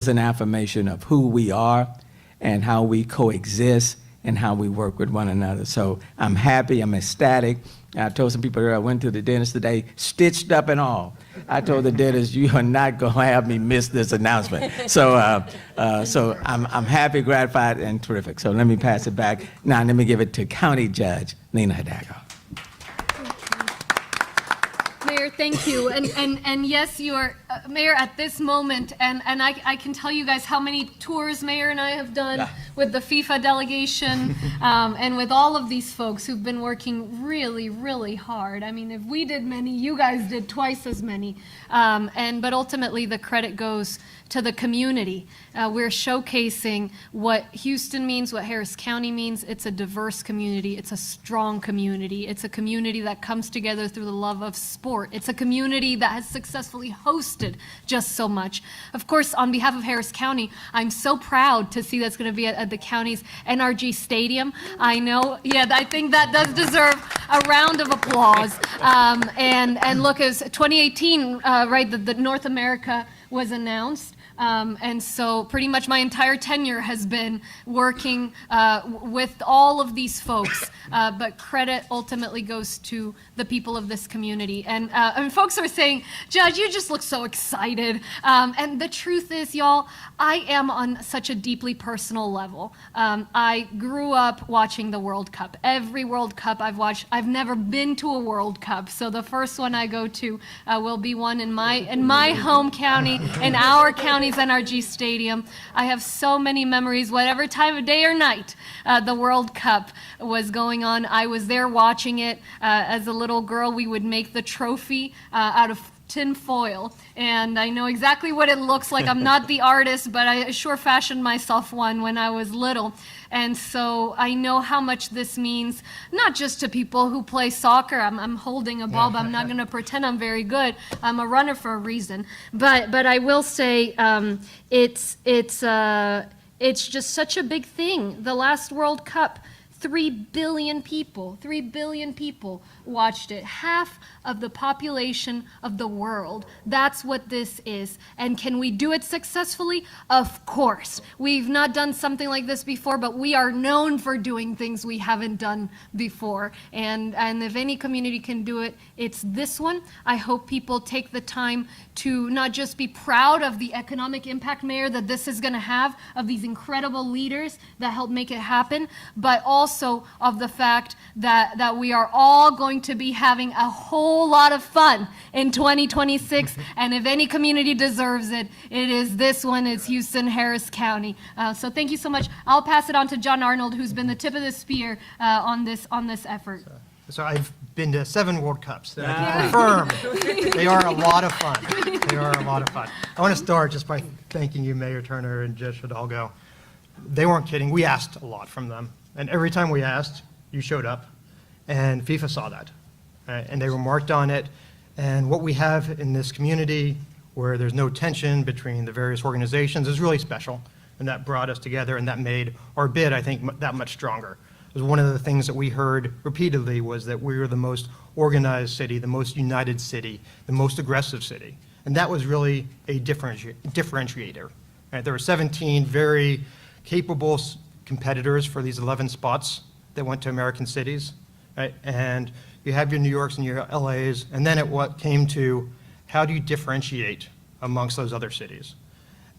an affirmation of who we are and how we coexist and how we work with one another. So I'm happy, I'm ecstatic. I told some people I went to the dentist today, stitched up and all. I told the dentist, you are not going to have me miss this announcement. So I'm happy, gratified, and terrific. So let me pass it back. Now let me give it to County Judge Lina Hidalgo. Mayor, thank you. And yes, you are, Mayor, at this moment, and I can tell you guys how many tours Mayor and I have done with the FIFA delegation and with all of these folks who've been working really, really hard. I mean, if we did many, you guys did twice as many. But ultimately, the credit goes to the community. We're showcasing what Houston means, what Harris County means. It's a diverse community. It's a strong community. It's a community that comes together through the love of sport. It's a community that has successfully hosted just so much. Of course, on behalf of Harris County, I'm so proud to see that's going to be at the county's NRG Stadium. I know, yeah, I think that does deserve a round of applause. And look, it was 2018, right, the North America was announced. And so pretty much my entire tenure has been working with all of these folks, but credit ultimately goes to the people of this community. And folks are saying, Judge, you just look so excited. And the truth is, y'all, I am on such a deeply personal level. I grew up watching the World Cup. Every World Cup I've watched, I've never been to a World Cup. So the first one I go to will be one in my home county, in our county's NRG Stadium. I have so many memories, whatever time of day or night the World Cup was going on. I was there watching it. As a little girl, we would make the trophy out of tin foil, and I know exactly what it looks like. I'm not the artist, but I sure fashioned myself one when I was little. And so I know how much this means, not just to people who play soccer. I'm holding a ball, but I'm not going to pretend I'm very good. I'm a runner for a reason. But I will say it's just such a big thing. The last World Cup, 3 billion people watched it. Half of the population of the world. That's what this is. And can we do it successfully? Of course. We've not done something like this before, but we are known for doing things we haven't done before. And if any community can do it, it's this one. I hope people take the time to not just be proud of the economic impact, Mayor, that this is going to have, of these incredible leaders that help make it happen, but also of the fact that we are all going to be having a whole lot of fun in 2026. And if any community deserves it, it is this one. It's Houston, Harris County. So thank you so much. I'll pass it on to John Arnold, who's been the tip of the spear on this effort. So I've been to 7 World Cups. That I can confirm. They are a lot of fun. They are a lot of fun. I want to start just by thanking you, Mayor Turner and Judge Hidalgo. They weren't kidding. We asked a lot from them. And every time we asked, you showed up. And FIFA saw that. And they remarked on it. And what we have in this community, where there's no tension between the various organizations, is really special. And that brought us together, and that made our bid, I think, that much stronger. It was one of the things that we heard repeatedly was that we were the most organized city, the most united city, the most aggressive city. And that was really a differentiator. Right? There were 17 very capable competitors for these 11 spots that went to American cities. Right? And you have your New Yorks and your LAs, and then what came to how do you differentiate amongst those other cities?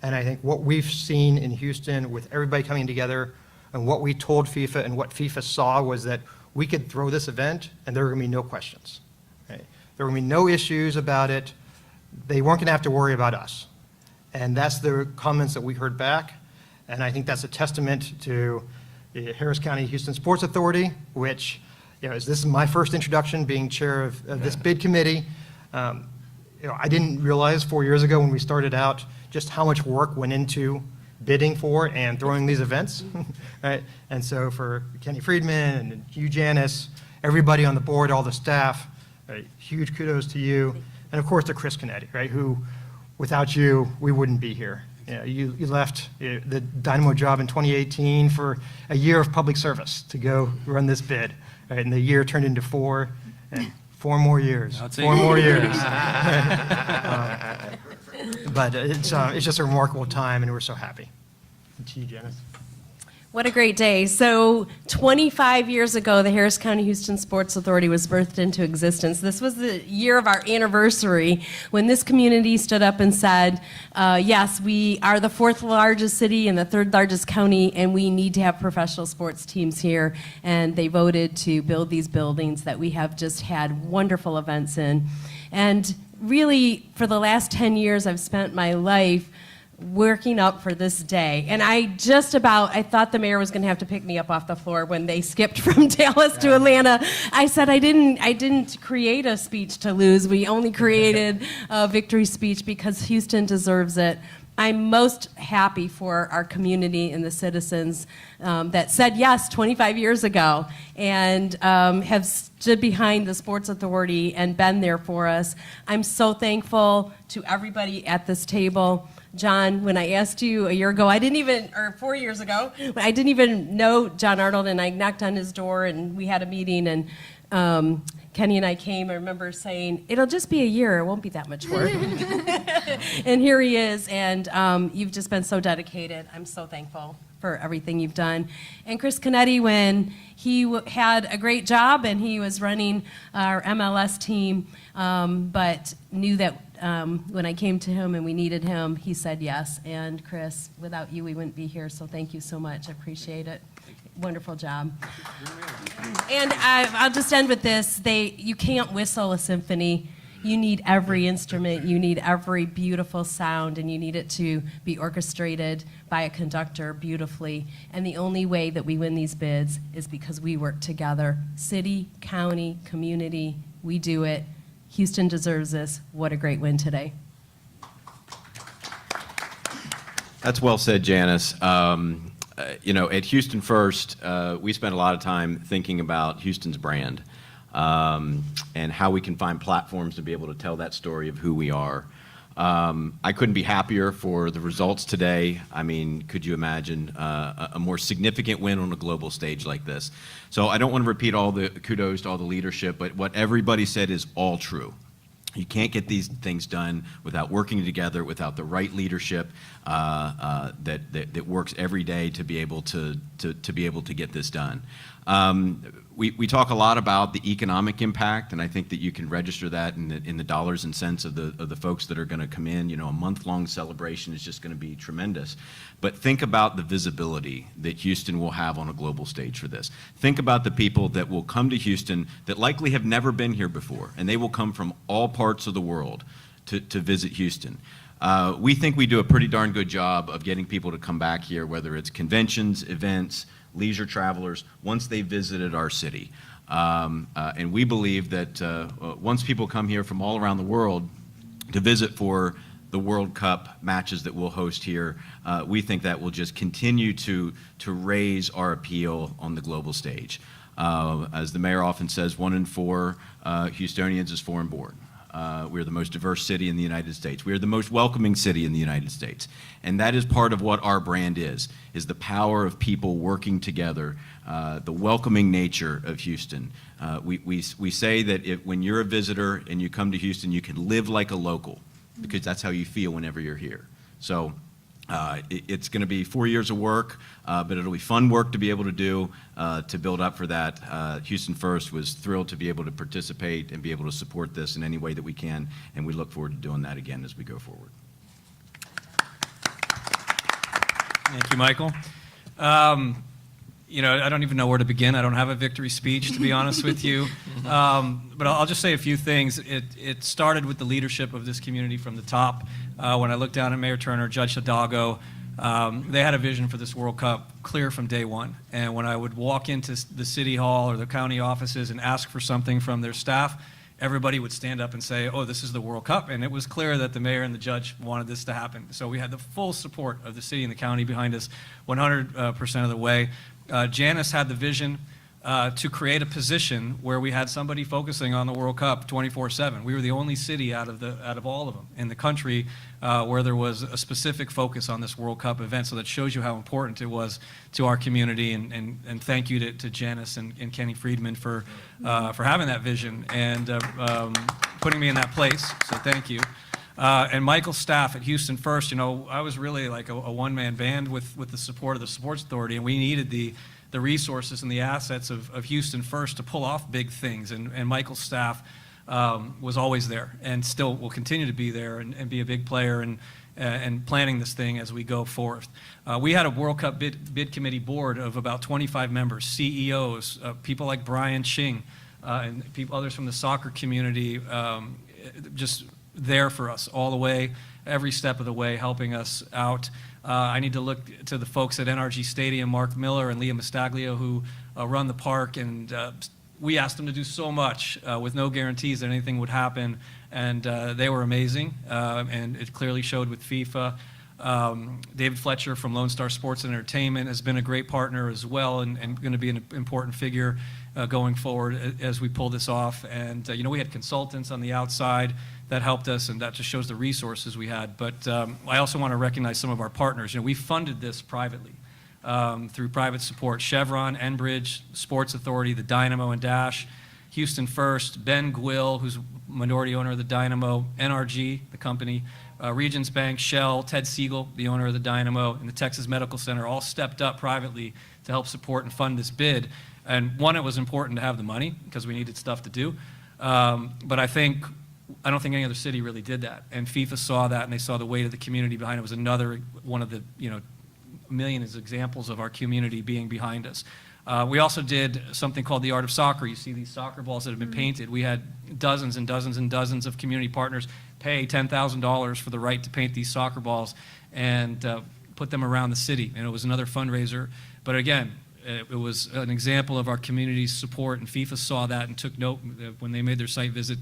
And I think what we've seen in Houston with everybody coming together and what we told FIFA and what FIFA saw was that we could throw this event and there were going to be no questions. Right? There were going to be no issues about it. They weren't going to have to worry about us. And that's the comments that we heard back. And I think that's a testament to the Harris County Houston Sports Authority, which, this is my first introduction being chair of this bid committee. I didn't realize 4 years ago when we started out just how much work went into bidding for and throwing these events. Right? And so for Kenny Friedman and you, Janice, everybody on the board, all the staff, huge kudos to you. And of course to Chris Canetti, right, who without you, we wouldn't be here. You left the Dynamo job in 2018 for a year of public service to go run this bid. Right? And the year turned into 4, and 4 more years. 4 more years. But it's just a remarkable time, and we're so happy. And to you, Janice. What a great day. So 25 years ago, the Harris County Houston Sports Authority was birthed into existence. This was the year of our anniversary when this community stood up and said, yes, we are the 4th largest city and the 3rd largest county, and we need to have professional sports teams here. And they voted to build these buildings that we have just had wonderful events in. And really, for the last 10 years, I've spent my life working up for this day. And I thought the mayor was going to have to pick me up off the floor when they skipped from Dallas to Atlanta. I said I didn't create a speech to lose. We only created a victory speech because Houston deserves it. I'm most happy for our community and the citizens that said yes 25 years ago and have stood behind the Sports Authority and been there for us. I'm so thankful to everybody at this table. John, when I asked you a year ago, or 4 years ago, I didn't even know John Arnold, and I knocked on his door, and we had a meeting, and Kenny and I came. I remember saying, it'll just be a year. It won't be that much work. And here he is, and you've just been so dedicated. I'm so thankful for everything you've done. And Chris Canetti, when he had a great job, and he was running our MLS team, but knew that when I came to him and we needed him, he said yes. And Chris, without you, we wouldn't be here, so thank you so much. I appreciate it. Wonderful job. And I'll just end with this. You can't whistle a symphony. You need every instrument. You need every beautiful sound, and you need it to be orchestrated by a conductor beautifully. And the only way that we win these bids is because we work together. City, county, community, we do it. Houston deserves this. What a great win today. That's well said, Janice. At Houston First, we spent a lot of time thinking about Houston's brand and how we can find platforms to be able to tell that story of who we are. I couldn't be happier for the results today. I mean, could you imagine a more significant win on a global stage like this? So I don't want to repeat all the kudos to all the leadership, but what everybody said is all true. You can't get these things done without working together, without the right leadership that works every day to be able to get this done. We talk a lot about the economic impact, and I think that you can register that in the dollars and cents of the folks that are going to come in. A month-long celebration is just going to be tremendous. But think about the visibility that Houston will have on a global stage for this. Think about the people that will come to Houston that likely have never been here before, and they will come from all parts of the world to visit Houston. We think we do a pretty darn good job of getting people to come back here, whether it's conventions, events, leisure travelers, once they visited our city. And we believe that once people come here from all around the world to visit for the World Cup matches that we'll host here, we think that will just continue to raise our appeal on the global stage. As the mayor often says, 1 in 4 Houstonians is foreign born. We're the most diverse city in the United States. We are the most welcoming city in the United States. And that is part of what our brand is the power of people working together, the welcoming nature of Houston. We say that when you're a visitor and you come to Houston, you can live like a local, because that's how you feel whenever you're here. So it's going to be 4 years of work, but it'll be fun work to be able to do to build up for that. Houston First was thrilled to be able to participate and be able to support this in any way that we can, and we look forward to doing that again as we go forward. Thank you, Michael. I don't even know where to begin. I don't have a victory speech, to be honest with you. But I'll just say a few things. It started with the leadership of this community from the top. When I looked down at Mayor Turner, Judge Hidalgo, they had a vision for this World Cup clear from day one. And when I would walk into the city hall or the county offices and ask for something from their staff, everybody would stand up and say, oh, this is the World Cup. And it was clear that the mayor and the judge wanted this to happen. So we had the full support of the city and the county behind us 100% of the way. Janice had the vision to create a position where we had somebody focusing on the World Cup 24/7. We were the only city out of all of them in the country where there was a specific focus on this World Cup event. So that shows you how important it was to our community. And thank you to Janice and Kenny Friedman for having that vision and putting me in that place. So thank you. And Michael's staff at Houston First, I was really like a one-man band with the support of the Sports Authority, and we needed the resources and the assets of Houston First to pull off big things. And Michael's staff was always there and still will continue to be there and be a big player and planning this thing as we go forth. We had a World Cup bid committee board of about 25 members, CEOs, people like Brian Ching, and others from the soccer community, just there for us all the way, every step of the way, helping us out. I need to look to the folks at NRG Stadium, Mark Miller and Leah Mastaglio, who run the park, and we asked them to do so much with no guarantees that anything would happen, and they were amazing, and it clearly showed with FIFA. David Fletcher from Lone Star Sports and Entertainment has been a great partner as well, and going to be an important figure going forward as we pull this off. And we had consultants on the outside that helped us, and that just shows the resources we had. But I also want to recognize some of our partners. We funded this privately through private support: Chevron, Enbridge, Sports Authority, the Dynamo and Dash, Houston First, Ben Gwill, who's minority owner of the Dynamo, NRG, the company, Regions Bank, Shell, Ted Siegel, the owner of the Dynamo, and the Texas Medical Center all stepped up privately to help support and fund this bid. And one, it was important to have the money because we needed stuff to do. But I don't think any other city really did that. And FIFA saw that, and they saw the weight of the community behind it. It was another one of the millions of examples of our community being behind us. We also did something called the Art of Soccer. You see these soccer balls that have been painted. We had dozens and dozens and dozens of community partners pay $10,000 for the right to paint these soccer balls and put them around the city. And it was another fundraiser. But again, it was an example of our community's support, and FIFA saw that and took note. When they made their site visit,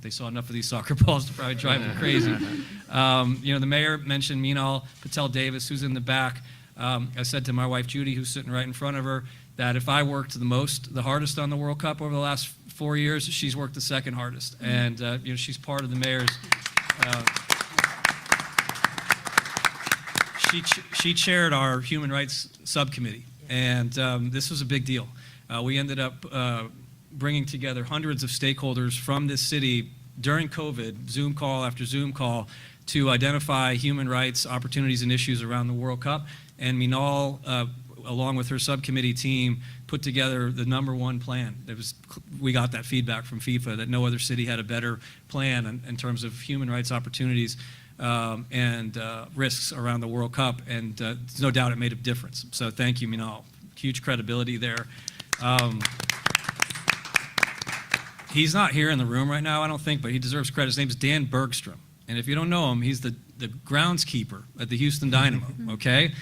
they saw enough of these soccer balls to probably drive them crazy. The mayor mentioned Meenal Patel Davis, who's in the back. I said to my wife, Judy, who's sitting right in front of her, that if I worked the hardest on the World Cup over the last 4 years, she's worked the second hardest. And, she's part of the mayor's, she chaired our human rights subcommittee. And this was a big deal. We ended up bringing together hundreds of stakeholders from this city during COVID, Zoom call after Zoom call, to identify human rights opportunities and issues around the World Cup. And Meenal, along with her subcommittee team, put together the #1 plan. We got that feedback from FIFA that no other city had a better plan in terms of human rights opportunities and risks around the World Cup, and there's no doubt it made a difference. So thank you, Meenal. Huge credibility there. He's not here in the room right now, I don't think, but he deserves credit. His name is Dan Bergstrom, and if you don't know him, he's the groundskeeper at the Houston Dynamo, okay?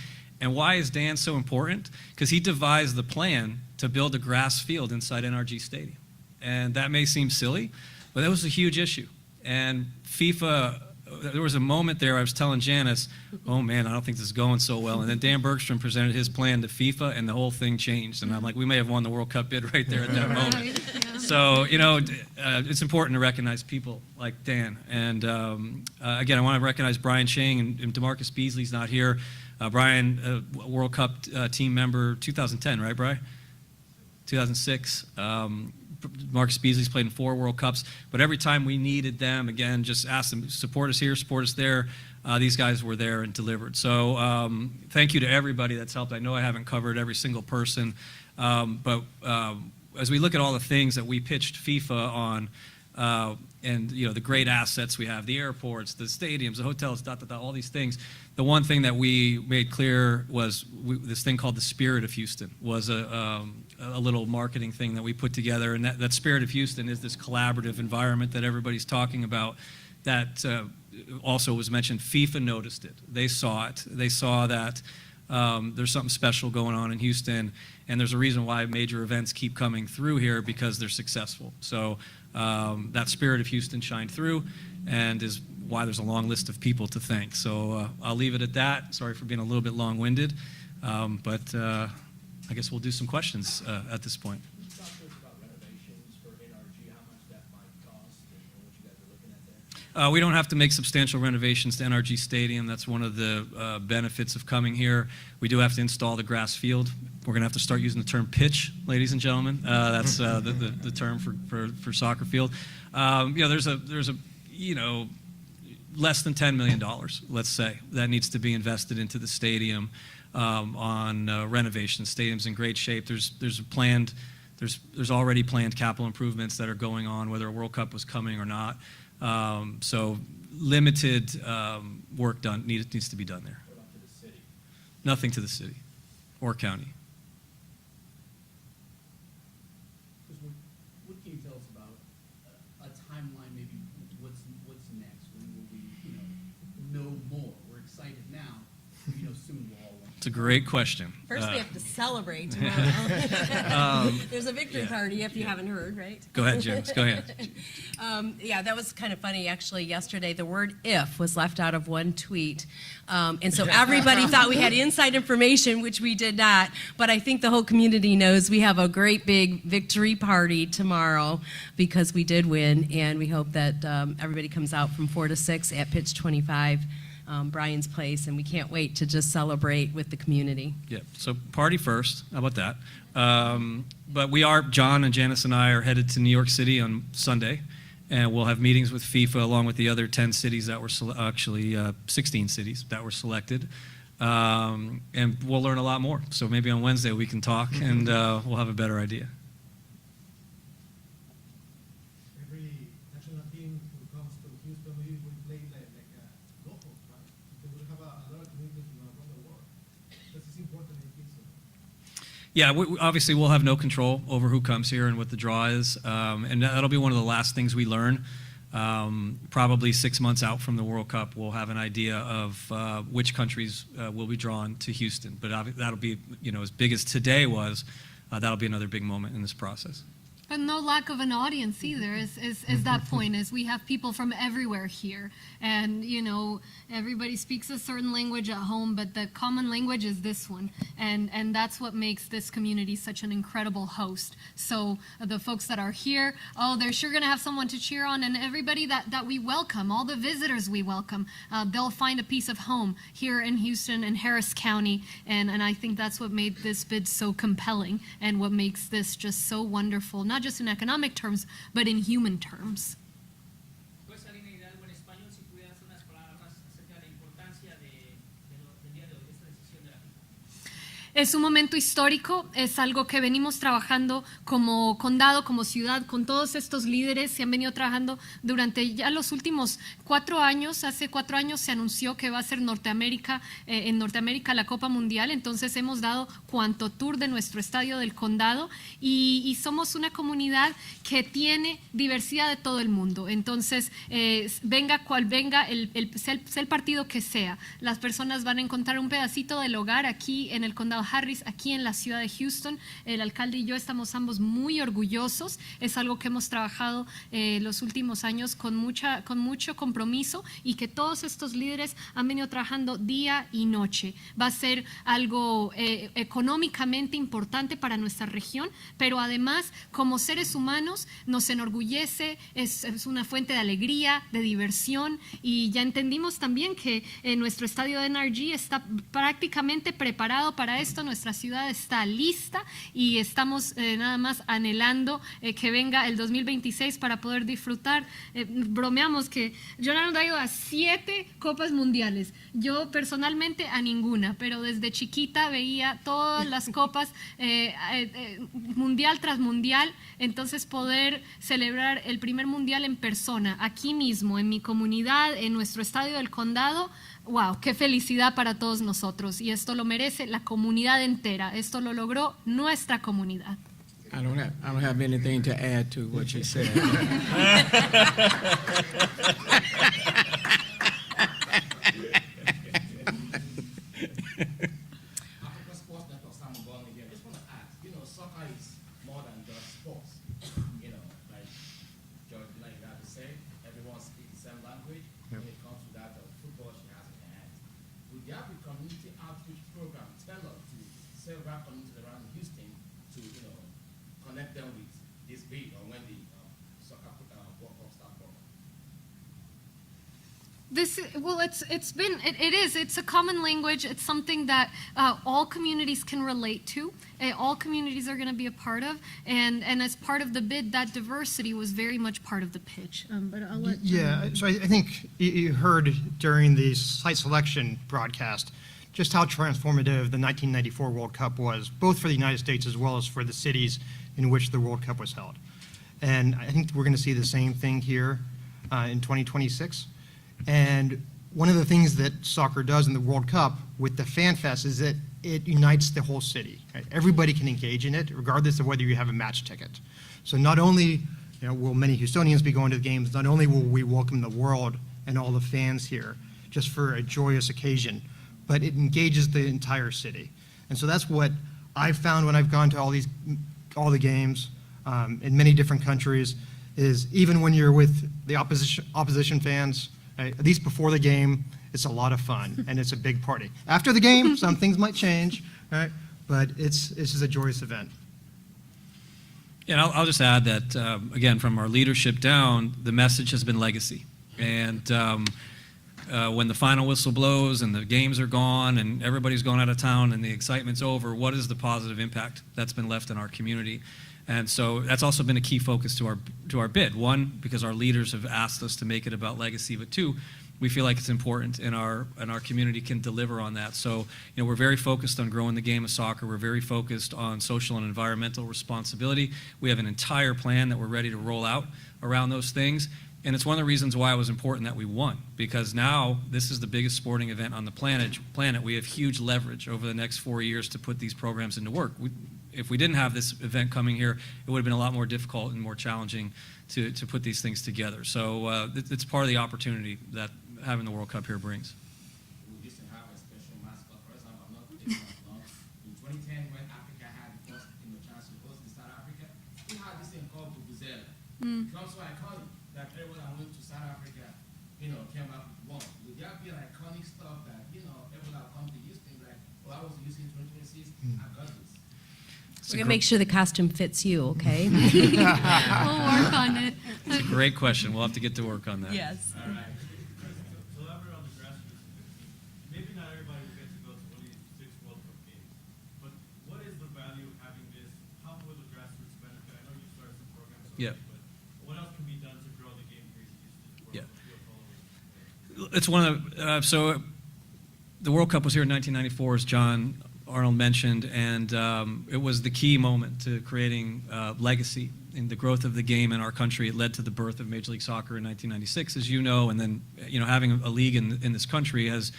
And why is Dan so important? Because he devised the plan to build a grass field inside NRG Stadium. And that may seem silly, but that was a huge issue. And FIFA, there was a moment there I was telling Janice, oh man, I don't think this is going so well. And then Dan Bergstrom presented his plan to FIFA, and the whole thing changed. And I'm like, we may have won the World Cup bid right there at that moment. So, it's important to recognize people like Dan. And again, I want to recognize Brian Chang and DeMarcus Beasley's not here. Brian, World Cup team member, 2010, right, Brian? 2006. Marcus Beasley's played in 4 World Cups, but every time we needed them, again, just ask them, support us here, support us there. These guys were there and delivered. So thank you to everybody that's helped. I know I haven't covered every single person, but as we look at all the things that we pitched FIFA on, and the great assets we have, the airports, the stadiums, the hotels, all these things. The one thing that we made clear was this thing called the Spirit of Houston was a little marketing thing that we put together, and that Spirit of Houston is this collaborative environment that everybody's talking about. That also was mentioned. FIFA noticed it. They saw it. They saw that there's something special going on in Houston, and there's a reason why major events keep coming through here, because they're successful. So that Spirit of Houston shined through, and is why there's a long list of people to thank. So I'll leave it at that. Sorry for being a little bit long-winded, but I guess we'll do some questions at this point. Can you talk to us about renovations for NRG, how much that might cost, and what you guys are looking at there? We don't have to make substantial renovations to NRG Stadium. That's one of the benefits of coming here. We do have to install the grass field. We're going to have to start using the term pitch, ladies and gentlemen. That's the term for soccer field. There's less than $10 million, let's say, that needs to be invested into the stadium on renovation. Stadium's in great shape. There's already planned capital improvements that are going on, whether a World Cup was coming or not. So limited work needs to be done there. What about to the city? Nothing to the city or county. Because what can you tell us about a timeline, maybe what's next? When will we, know more? We're excited now, soon we'll all want It's a great question. First, we have to celebrate tomorrow. There's a victory party, if you haven't heard, right? Go ahead, James. Go ahead. Yeah, that was kind of funny, actually. Yesterday, the word "if" was left out of one tweet. And so everybody thought we had inside information, which we did not. But I think the whole community knows we have a great big victory party tomorrow because we did win. And we hope that everybody comes out from 4 to 6 at pitch 25. Brian's Place, and we can't wait to just celebrate with the community. Yeah, so party first. How about that? But John and Janice and I are headed to New York City on Sunday, and we'll have meetings with FIFA along with the other 10 cities that were 16 cities that were selected. And we'll learn a lot more. So maybe on Wednesday we can talk and we'll have a better idea. Every national team who comes to Houston, we will play like locals, right? Because we have a lot of communities around the world. This is important in Houston. Yeah, obviously we'll have no control over who comes here and what the draw is, and that'll be one of the last things we learn. Probably 6 months out from the World Cup, we'll have an idea of which countries will be drawn to Houston. But that'll be, as big as today was, that'll be another big moment in this process. And no lack of an audience either is that point, is we have people from everywhere here. And, everybody speaks a certain language at home, but the common language is this one. And that's what makes this community such an incredible host. So the folks that are here, they're sure going to have someone to cheer on. And everybody that we welcome, all the visitors we welcome, they'll find a piece of home here in Houston and Harris County. And I think that's what made this bid so compelling and what makes this just so wonderful, not just in economic terms, but in human terms. Pues Lina Hidalgo en español, si pudiera hacer unas palabras acerca de la importancia del día de hoy, de esta decisión de la FIFA. Es un momento histórico, es algo que venimos trabajando como condado, como ciudad, con todos estos líderes. Se han venido trabajando durante ya los últimos 4 años. Hace 4 años se anunció que va a ser en Norteamérica la Copa Mundial. Entonces hemos dado cuanto tour de nuestro estadio del condado y somos una comunidad que tiene diversidad de todo el mundo. Entonces, venga cual venga, sea el partido que sea, las personas van a encontrar un pedacito del hogar aquí en el condado Harris, aquí en la ciudad de Houston. El alcalde y yo estamos ambos muy orgullosos. Es algo que hemos trabajado los últimos años con mucho compromiso y que todos estos líderes han venido trabajando día y noche. Va a ser algo económicamente importante para nuestra región, pero además como seres humanos nos enorgullece, es una fuente de alegría, de diversión, y ya entendimos también que nuestro estadio de NRG está prácticamente preparado para esto. Nuestra ciudad está lista y estamos nada más anhelando que venga el 2026 para poder disfrutar. Bromeamos que Jonathan ha ido a 7 copas mundiales, yo personalmente a ninguna, pero desde chiquita veía todas las copas mundial tras mundial. Entonces poder celebrar el primer mundial en persona, aquí mismo, en mi comunidad, en nuestro estadio del condado, wow, qué felicidad para todos nosotros. Y esto lo merece la comunidad entera. Esto lo logró nuestra comunidad. I don't have anything to add to what you said. African sports network, Simon Burnley here. I just want to ask, soccer is more than just sports. Like George Lina to say, everyone speaks the same language. When it comes to that, football she has in her hands. Would there be community outreach program tell us to several communities around Houston to, connect them with this bid or when the soccer World Cup starts? It's a common language. It's something that all communities can relate to. All communities are going to be a part of, and as part of the bid, that diversity was very much part of the pitch. But I'll let Yeah, so I think you heard during the site selection broadcast just how transformative the 1994 World Cup was, both for the United States as well as for the cities in which the World Cup was held. And I think we're going to see the same thing here in 2026. And one of the things that soccer does in the World Cup with the Fan Fest is that it unites the whole city. Right? Everybody can engage in it, regardless of whether you have a match ticket. So not only will many Houstonians be going to the games, not only will we welcome the world and all the fans here just for a joyous occasion, but it engages the entire city. And so that's what I've found when I've gone to all the games in many different countries, is even when you're with the opposition fans, at least before the game, it's a lot of fun and it's a big party. After the game, some things might change, right? But it's just a joyous event. And I'll just add that, again, from our leadership down, the message has been legacy. And when the final whistle blows and the games are gone and everybody's gone out of town and the excitement's over, what is the positive impact that's been left in our community? And so that's also been a key focus to our bid. One, because our leaders have asked us to make it about legacy, but two, we feel like it's important and our community can deliver on that. So, we're very focused on growing the game of soccer. We're very focused on social and environmental responsibility. We have an entire plan that we're ready to roll out around those things. And it's one of the reasons why it was important that we won, because now this is the biggest sporting event on the planet. We have huge leverage over the next 4 years to put these programs into work. If we didn't have this event coming here, it would have been a lot more difficult and more challenging to put these things together. So it's part of the opportunity that having the World Cup here brings. We used to have a special mascot. For example, I'm not putting it long. In 2010, when Africa had the first chance to host in South Africa, we had this thing called Vuvuzela. It becomes so iconic that everyone that went to South Africa, came up with one. Would there be an iconic stuff that, everyone that come to Houston, like, I was using 2026, I got this. We're going to make sure the costume fits you, okay? we'll work on it. It's a great question. We'll have to get to work on that. Yes. All right. So elaborate on the grassroots. Maybe not everybody will get to go to one of these 6 World Cup games, but what is the value of having this? How will the grassroots benefit? I know you started some programs already, but what else can be done to grow the game for Houston? Yeah. It's one of so the World Cup was here in 1994, as John Arnold mentioned, and it was the key moment to creating legacy in the growth of the game in our country. It led to the birth of Major League Soccer in 1996, as you know, and then having a league in this country has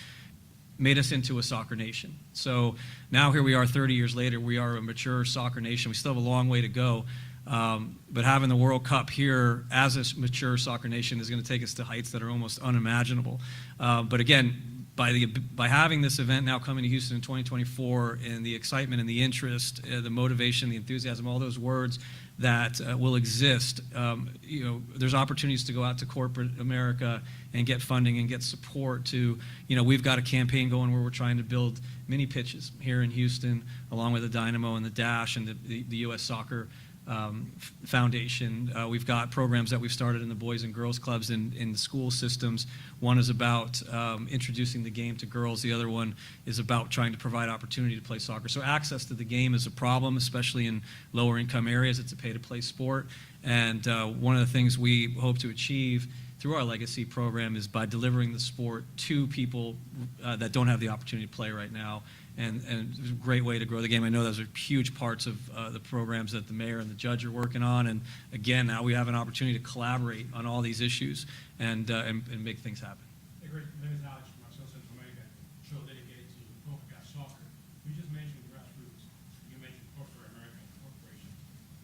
made us into a soccer nation. So now here we are 30 years later, we are a mature soccer nation. We still have a long way to go, but having the World Cup here as a mature soccer nation is going to take us to heights that are almost unimaginable. But again, by having this event now coming to Houston in 2024, and the excitement and the interest, the motivation, the enthusiasm, all those words that will exist, there's opportunities to go out to corporate America and get funding and get support to, we've got a campaign going where we're trying to build mini pitches here in Houston, along with the Dynamo and the Dash and the U.S. Soccer Foundation. We've got programs that we've started in the Boys and Girls Clubs in the school systems. One is about introducing the game to girls. The other one is about trying to provide opportunity to play soccer. So access to the game is a problem, especially in lower income areas. It's a pay-to-play sport. And one of the things we hope to achieve through our legacy program is by delivering the sport to people that don't have the opportunity to play right now. And it's a great way to grow the game. I know those are huge parts of the programs that the mayor and the judge are working on. And again, now we have an opportunity to collaborate on all these issues and make things happen. Hey, great. My name is Alex from Marcel Central America, show dedicated to CONCACAF soccer. You just mentioned grassroots. You mentioned corporate American corporation.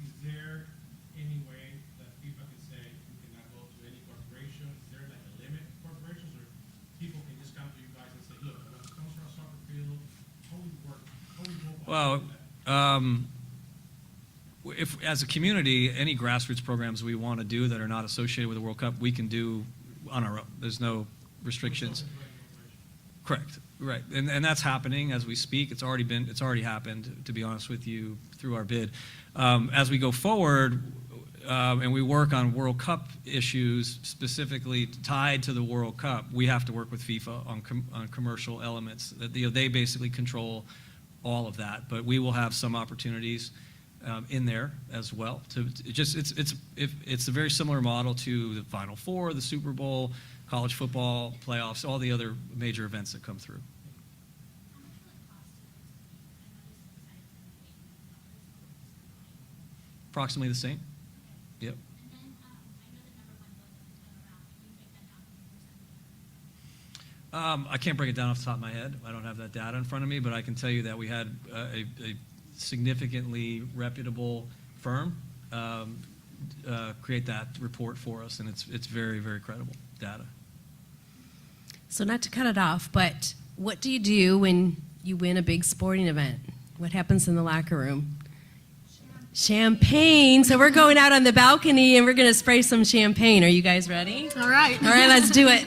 Is there any way that FIFA can say you cannot go to any corporation? Is there like a limit of corporations, or people can just come to you guys and say, look, I want to sponsor a soccer field? How would it work? How would you go about Well, that? if as a community, any grassroots programs we want to do that are not associated with the World Cup, we can do on our own. There's no restrictions. Correct. Right. And that's happening as we speak. It's already happened, to be honest with you, through our bid. As we go forward, and we work on World Cup issues specifically tied to the World Cup, we have to work with FIFA on commercial elements. That they basically control all of that, but we will have some opportunities in there as well. It's a very similar model to the Final Four, the Super Bowl, college football playoffs, all the other major events that come through. Approximately the same. Yep. I can't break it down off the top of my head. I don't have that data in front of me, but I can tell you that we had a significantly reputable firm create that report for us, and it's very, very credible data. So not to cut it off, but what do you do when you win a big sporting event? What happens in the locker room? Champagne. So we're going out on the balcony and we're going to spray some champagne. Are you guys ready? All right. All right, let's do it.